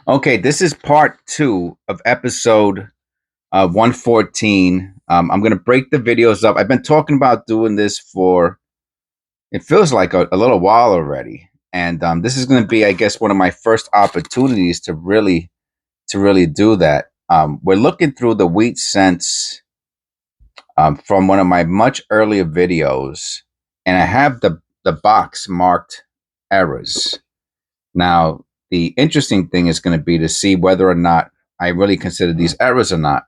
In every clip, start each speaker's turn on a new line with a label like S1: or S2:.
S1: Okay, this is part 2 of episode 114. I'm going to break the videos up. I've been talking about doing this for, it feels like a little while already. And this is going to be, I guess, one of my first opportunities to really do that. We're looking through the wheat cents from one of my much earlier videos, and I have the box marked errors. Now, the interesting thing is going to be to see whether or not I really consider these errors or not.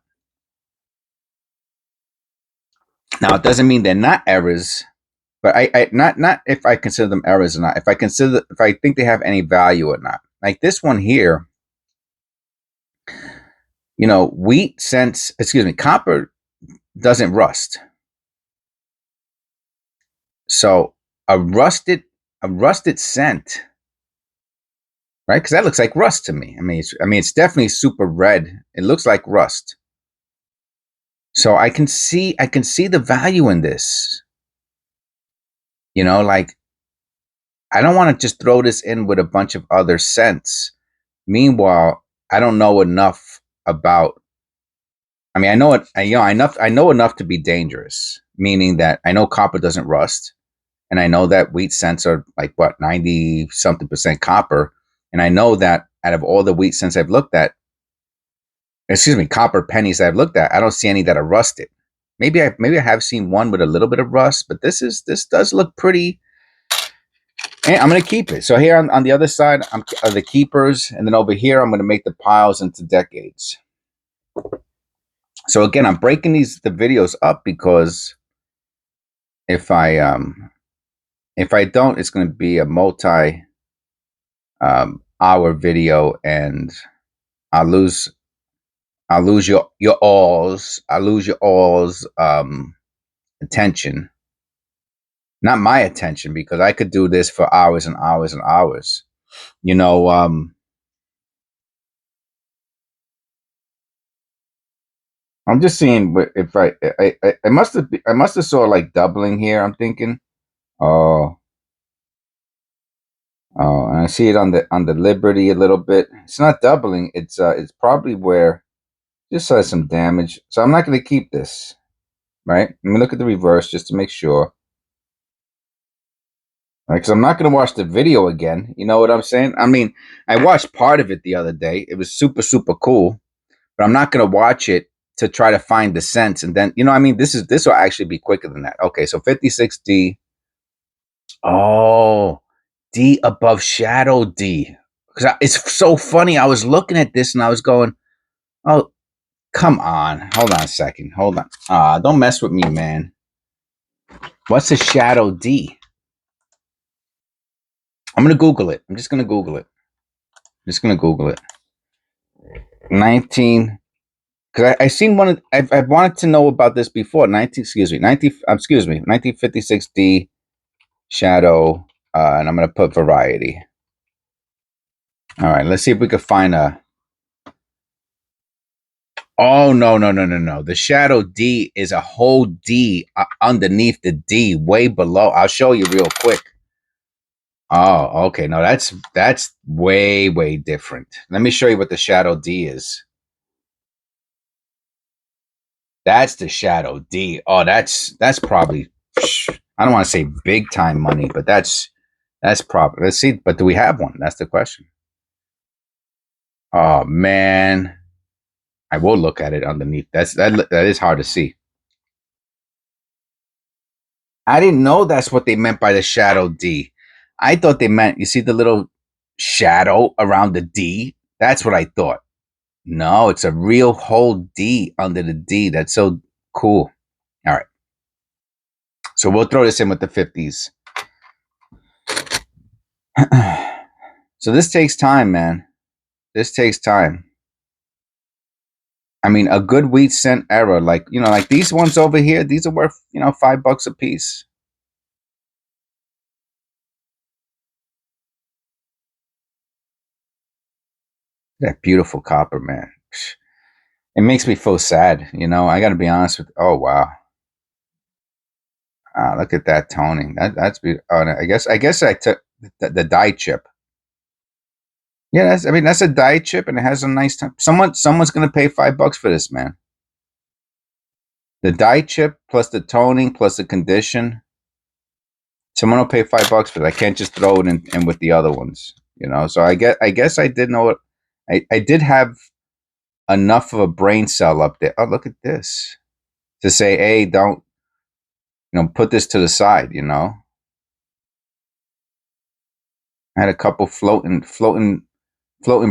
S1: Now, it doesn't mean they're not errors, but I not if I consider them errors or not. If I think they have any value or not. Like this one here, copper doesn't rust. So a rusted a rusted cent, right? Because that looks like rust to me. It's definitely super red. It looks like rust. So I can see the value in this. Like I don't want to just throw this in with a bunch of other cents. Meanwhile, I don't know enough about. I know it. I know enough to be dangerous. Meaning that I know copper doesn't rust, and I know that wheat cents are like what 90 something percent copper, and I know that out of all the wheat cents I've looked at, copper pennies I've looked at, I don't see any that are rusted. Maybe I have seen one with a little bit of rust, but this does look pretty. And I'm going to keep it. So here on the other side are the keepers, and then over here I'm going to make the piles into decades. So again, I'm breaking the videos up because if I don't, it's going to be a multi hour video, and I'll lose your all's attention. Not my attention, because I could do this for hours and hours and hours. You know, I'm just seeing if I must have saw like doubling here. I'm thinking, oh, and I see it on the Liberty a little bit. It's not doubling. It's probably where just has some damage. So I'm not going to keep this. Right? Let me look at the reverse just to make sure. Because I'm not going to watch the video again. You know what I'm saying? I watched part of it the other day. It was super super cool, but I'm not going to watch it to try to find the sense. And then this will actually be quicker than that. Okay, so 56D. Oh, D above shadow D. Because it's so funny. I was looking at this and I was going, "Oh, come on! Hold on a second. Hold on. Don't mess with me, man. What's a shadow D?" I'm gonna Google it. I'm just gonna Google it. 19. Because I seen one. I've wanted to know about this before. 1956 D shadow, and I'm gonna put variety. All right, let's see if we can find a. Oh no! The shadow D is a whole D underneath the D, way below. I'll show you real quick. Oh, okay. No, that's way different. Let me show you what the shadow D is. That's the shadow D. Oh, that's probably. I don't want to say big time money, but that's probably. Let's see. But do we have one? That's the question. Oh man, I will look at it underneath. That is hard to see. I didn't know that's what they meant by the shadow D. I thought they meant, you see the little shadow around the D? That's what I thought. No, it's a real whole D under the D. That's so cool. All right. So we'll throw this in with the 50s. So this takes time, man. This takes time. A good wheat cent error, like these ones over here, these are worth, $5 a piece. That beautiful copper, man. It makes me feel sad, I got to be honest with. Oh wow, look at that toning. That's beautiful. Oh, no, I guess I took the dye chip. Yeah, I mean, that's a dye chip, and it has a nice time. Someone's gonna pay $5 for this, man. The dye chip plus the toning plus the condition. Someone will pay $5 for that. I can't just throw it in with the other ones, you know. So I guess I did know what I did have enough of a brain cell up there. Oh, look at this to say, hey, don't put this to the side. I had a couple floating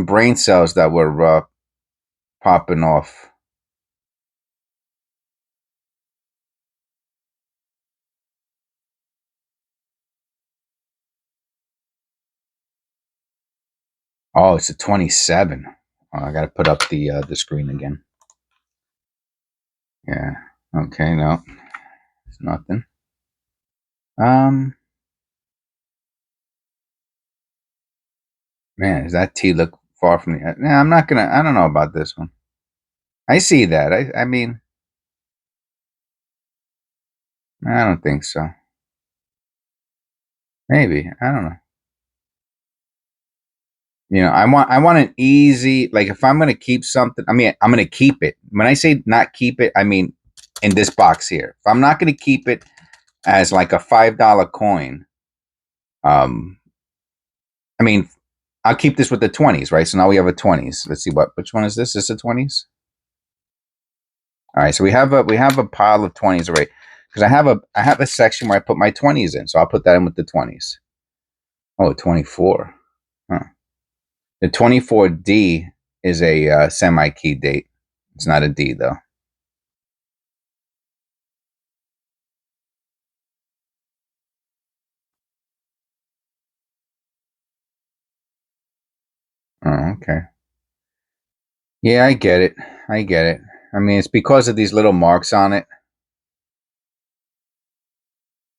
S1: brain cells that were popping off. Oh, it's a 27. Oh, I got to put up the screen again. Yeah. Okay. No, it's nothing. Man, does that T look far from the? Nah, I'm not gonna. I don't know about this one. I see that. I mean, I don't think so. Maybe. I don't know. I want an easy, like, if I'm gonna keep something, I mean, I'm gonna keep it. When I say not keep it, I mean in this box here. If I'm not gonna keep it as like a $5 coin, um, I mean, I'll keep this with the 20s, right? So now we have a 20s. Let's see which one is this? Is this a 20s? All right, so we have a pile of 20s already. Because I have a section where I put my 20s in, so I'll put that in with the 20s. Oh, 24. Huh. The 24D is a semi-key date. It's not a D though. Oh, okay. Yeah, I get it. I get it. I mean, it's because of these little marks on it,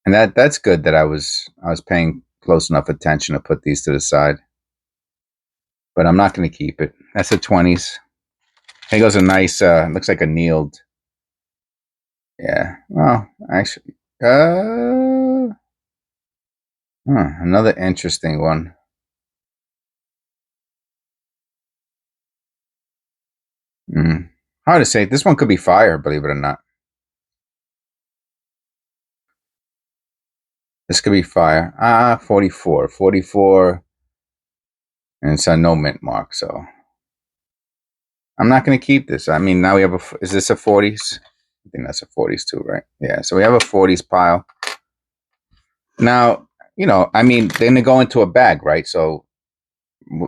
S1: and that's good that I was paying close enough attention to put these to the side. But I'm not going to keep it. That's the 20s. Here goes a nice. Looks like a kneeled. Yeah. Well, actually, another interesting one. Mm. Hard to say. This one could be fire, believe it or not. This could be fire. 44. 44. And it's a no mint mark, so I'm not going to keep this. I mean, now we have is this a 40s? I think that's a 40s too, right? Yeah, so we have a 40s pile. Now, I mean, they're going to go into a bag, right? So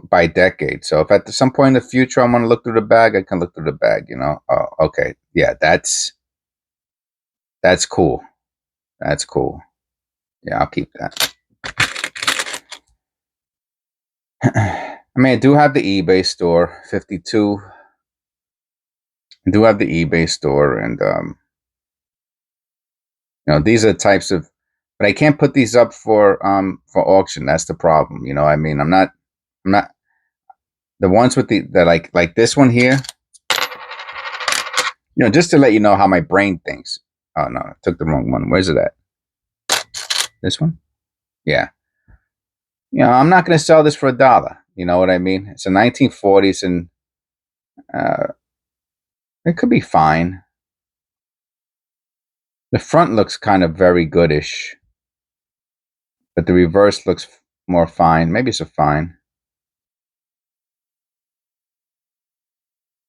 S1: by decade. So if at some point in the future I want to look through the bag, I can look through the bag. Oh, okay. Yeah, that's cool. That's cool. Yeah, I'll keep that. I mean, I do have the eBay store, 52. I do have the eBay store, and these are the types of, but I can't put these up for auction. That's the problem. I mean, I'm not the ones with the like this one here. Just to let you know how my brain thinks. Oh no, I took the wrong one. Where's it at? This one? Yeah. I'm not going to sell this for $1. You know what I mean? It's a 1940s, and uh, it could be fine. The front looks kind of very goodish, but the reverse looks more fine. Maybe it's a fine.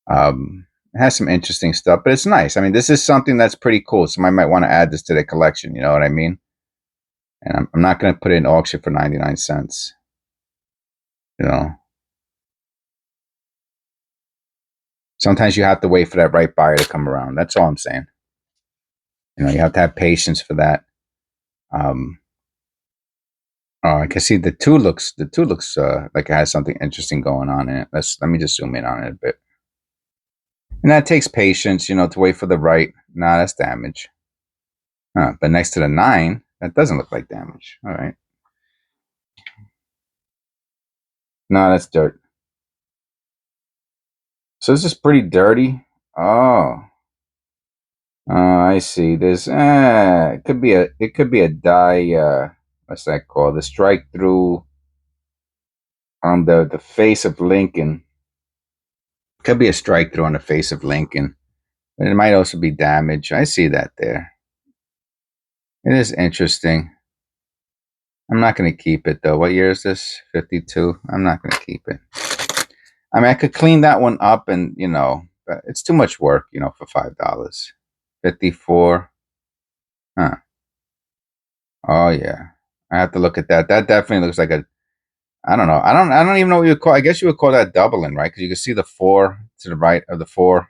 S1: It has some interesting stuff, but it's nice. I mean, this is something that's pretty cool. Somebody might want to add this to their collection. You know what I mean? And I'm not going to put it in auction for 99 cents. You know, sometimes you have to wait for that right buyer to come around. That's all I'm saying. You have to have patience for that. Um, oh, I can see the two looks like it has something interesting going on in it. Let me just zoom in on it a bit. And that takes patience, to wait for the right. Nah, that's damage. But next to the 9, that doesn't look like damage. All right. No, that's dirt. So this is pretty dirty. Oh. I see. It could be a dye, what's that called? The strike through. on the face of Lincoln. Could be a strike through on the face of Lincoln, but it might also be damage. I see that there. It is interesting. I'm not going to keep it though. What year is this? 52. I'm not going to keep it. I mean, I could clean that one up, and but it's too much work, for $5. 54. Huh. Oh yeah. I have to look at that. That definitely looks like a. I don't know. I don't even know what you would call. I guess you would call that doubling, right? Because you can see the 4 to the right of the 4.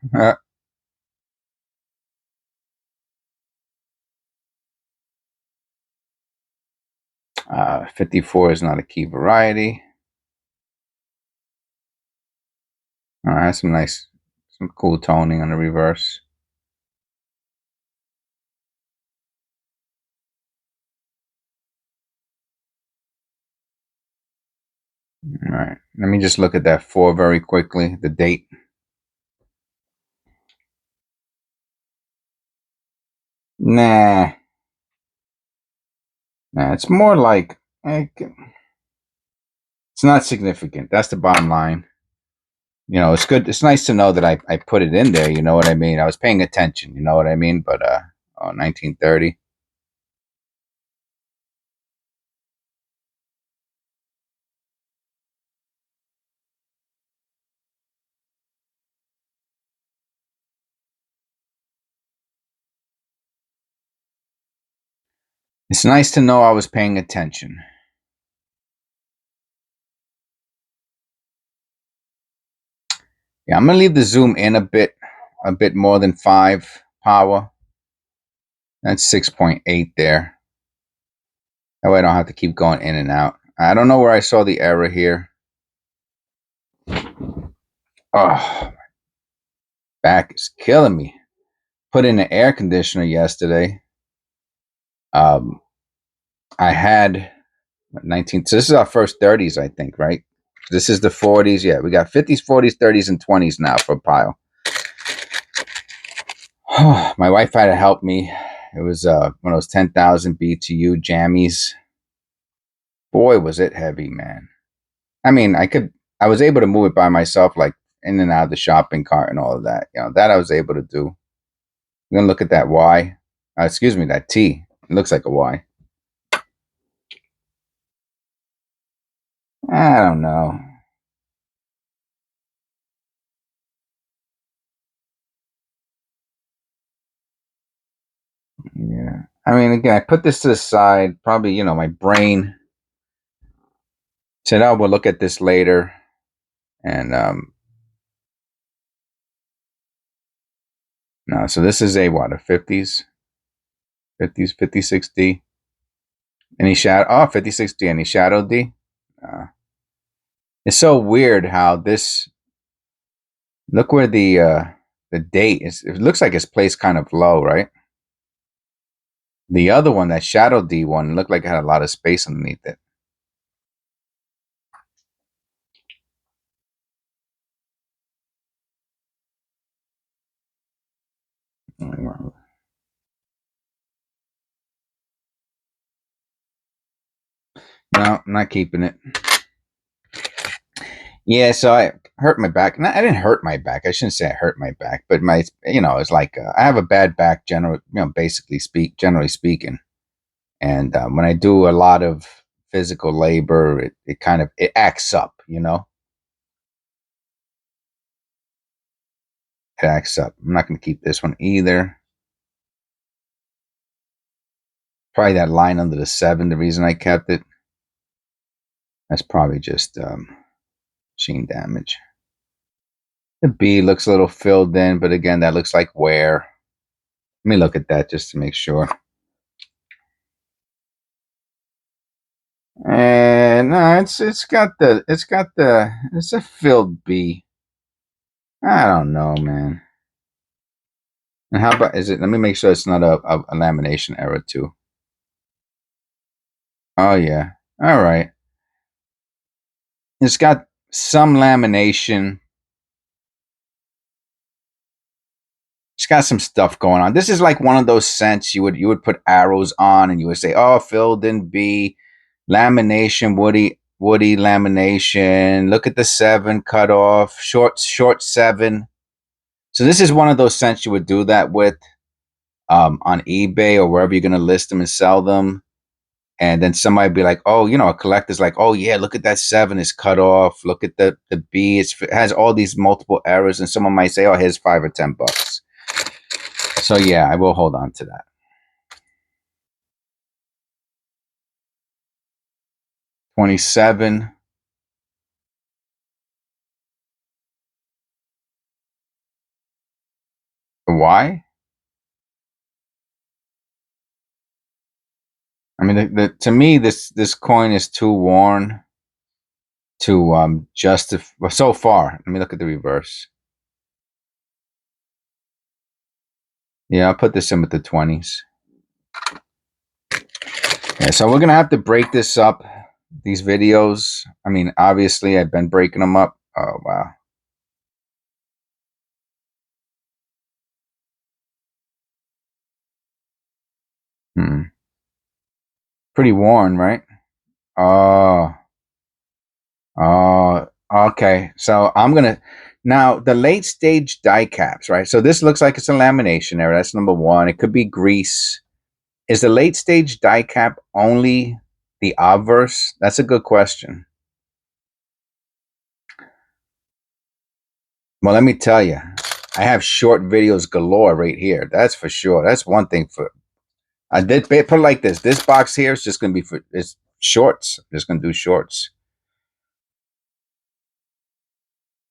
S1: 54 is not a key variety. All right, some cool toning on the reverse. All right, let me just look at that 4 very quickly. The date. Nah, it's more like it's not significant. That's the bottom line. It's good. It's nice to know that I put it in there. You know what I mean? I was paying attention. You know what I mean? But 1930. It's nice to know I was paying attention. Yeah, I'm gonna leave the zoom in a bit more than 5 power. That's 6.8 there. That way I don't have to keep going in and out. I don't know where I saw the error here. Oh, my back is killing me. Put in an air conditioner yesterday. I had 19. So this is our first 30s, I think, right? This is the 40s. Yeah, we got 50s, 40s, 30s, and 20s now for a pile. My wife had to help me. It was one of those 10,000 BTU jammies. Boy, was it heavy, man. I mean, I was able to move it by myself, like in and out of the shopping cart and all of that. That I was able to do. I'm gonna look at that Y. Excuse me, that T. It looks like a Y. I don't know. Yeah. I mean, again, I put this to the side. Probably, my brain said, "Oh, we'll look at this later." And no. So this is a 50s, 56D. Any shadow? Oh, 56D. Any shadow D? It's so weird how this. Look where the date is. It looks like it's placed kind of low, right? The other one, that shadow D one, looked like it had a lot of space underneath it. No, I'm not keeping it. Yeah, so I hurt my back. No, I didn't hurt my back. I shouldn't say I hurt my back, but it's like I have a bad back, generally speaking. And when I do a lot of physical labor, it kind of it acts up. It acts up. I'm not going to keep this one either. Probably that line under the 7. The reason I kept it. That's probably just machine damage. The B looks a little filled in, but again, that looks like wear. Let me look at that just to make sure. And no, it's a filled B. I don't know, man. And how about is it? Let me make sure it's not a lamination error too. Oh yeah. All right. It's got some lamination. It's got some stuff going on. This is like one of those scents you would put arrows on and you would say, oh, filled in B, lamination, woody. woody lamination. Look at the 7 cut off, short 7. So this is one of those scents you would do that with on eBay or wherever you're going to list them and sell them. And then somebody be like, oh, you know, a collector's like, oh yeah, look at that 7 is cut off. Look at the B, it has all these multiple errors. And someone might say, oh, here's $5 or $10. So yeah, I will hold on to that. 27. Why? I mean, to me, this coin is too worn to justify. Well, so far, let me look at the reverse. Yeah, I'll put this in with the 20s. Yeah, so we're gonna have to break this up. These videos. I mean, obviously, I've been breaking them up. Oh wow. Pretty worn, right? Oh, okay. So I'm gonna now the late stage die caps, right? So this looks like it's a lamination error. That's number one. It could be grease. Is the late stage die cap only the obverse? That's a good question. Well, let me tell you, I have short videos galore right here. That's for sure. That's one thing for. I did put it like this. This box here is just going to be for it's shorts. I'm just going to do shorts.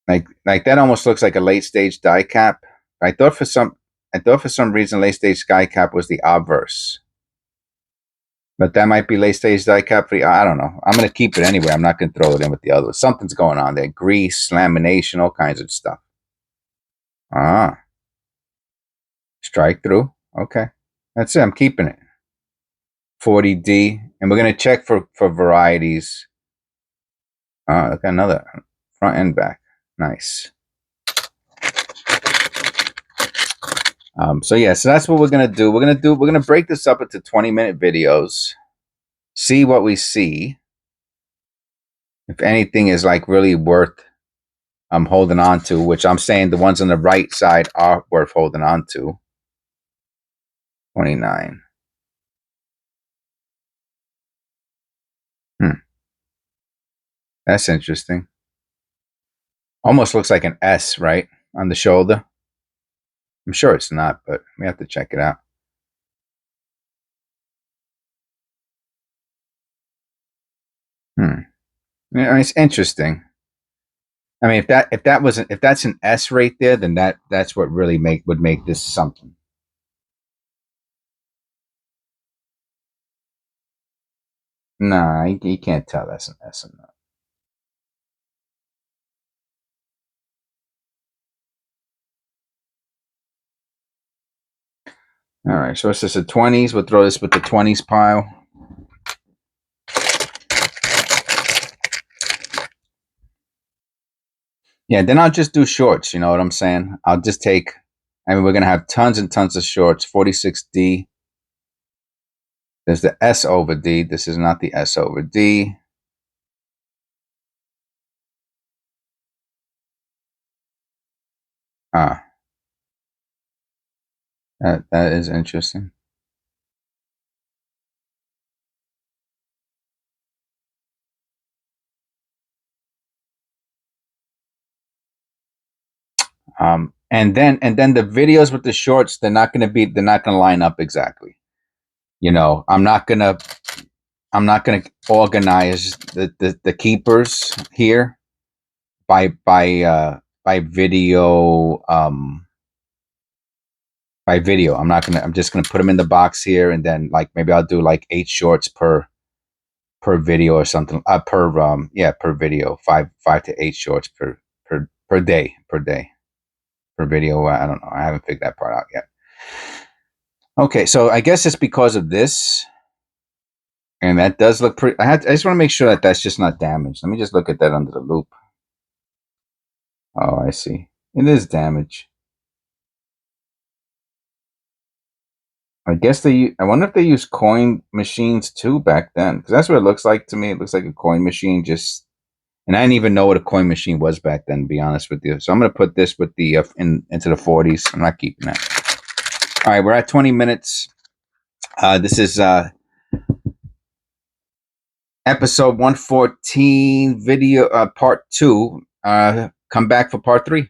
S1: Like that almost looks like a late stage die cap. I thought for some reason late stage die cap was the obverse. But that might be late stage die cap for I don't know. I'm gonna keep it anyway. I'm not gonna throw it in with the others. Something's going on there. Grease, lamination, all kinds of stuff. Ah. Strike through. Okay. That's it. I'm keeping it. 40D. And we're gonna check for varieties. Look, another front and back. Nice. So yeah, so that's what we're gonna do. We're gonna break this up into 20-minute videos. See what we see. If anything is like really worth holding on to, which I'm saying the ones on the right side are worth holding on to. 29. That's interesting. Almost looks like an S, right? On the shoulder. I'm sure it's not, but we have to check it out. Yeah, it's interesting. I mean, if that's an S right there, then that's what really would make this something. Nah, you can't tell that's an S or not. All right, so it's just a 20s. We'll throw this with the 20s pile. Yeah, then I'll just do shorts. You know what I'm saying? I'll just take. I mean, we're gonna have tons and tons of shorts. 46D. There's the S over D. This is not the S over D. Ah, that is interesting. And then the videos with the shorts, they're not gonna line up exactly. You know, I'm not gonna organize the keepers here by video I'm just gonna put them in the box here, and then like maybe I'll do like 8 shorts per video or something per video, 5 to 8 shorts per day per video. I don't know, I haven't figured that part out yet. Okay, so I guess it's because of this. And that does look pretty. I just want to make sure that that's just not damaged. Let me just look at that under the loop. Oh, I see. It is damaged. I guess I wonder if they used coin machines too back then, because that's what it looks like to me. It looks like a coin machine, just, and I didn't even know what a coin machine was back then, to be honest with you. So I'm gonna put this with the into the 40s. I'm not keeping that. All right, we're at 20 minutes. This is episode 114, video part 2. Come back for part 3.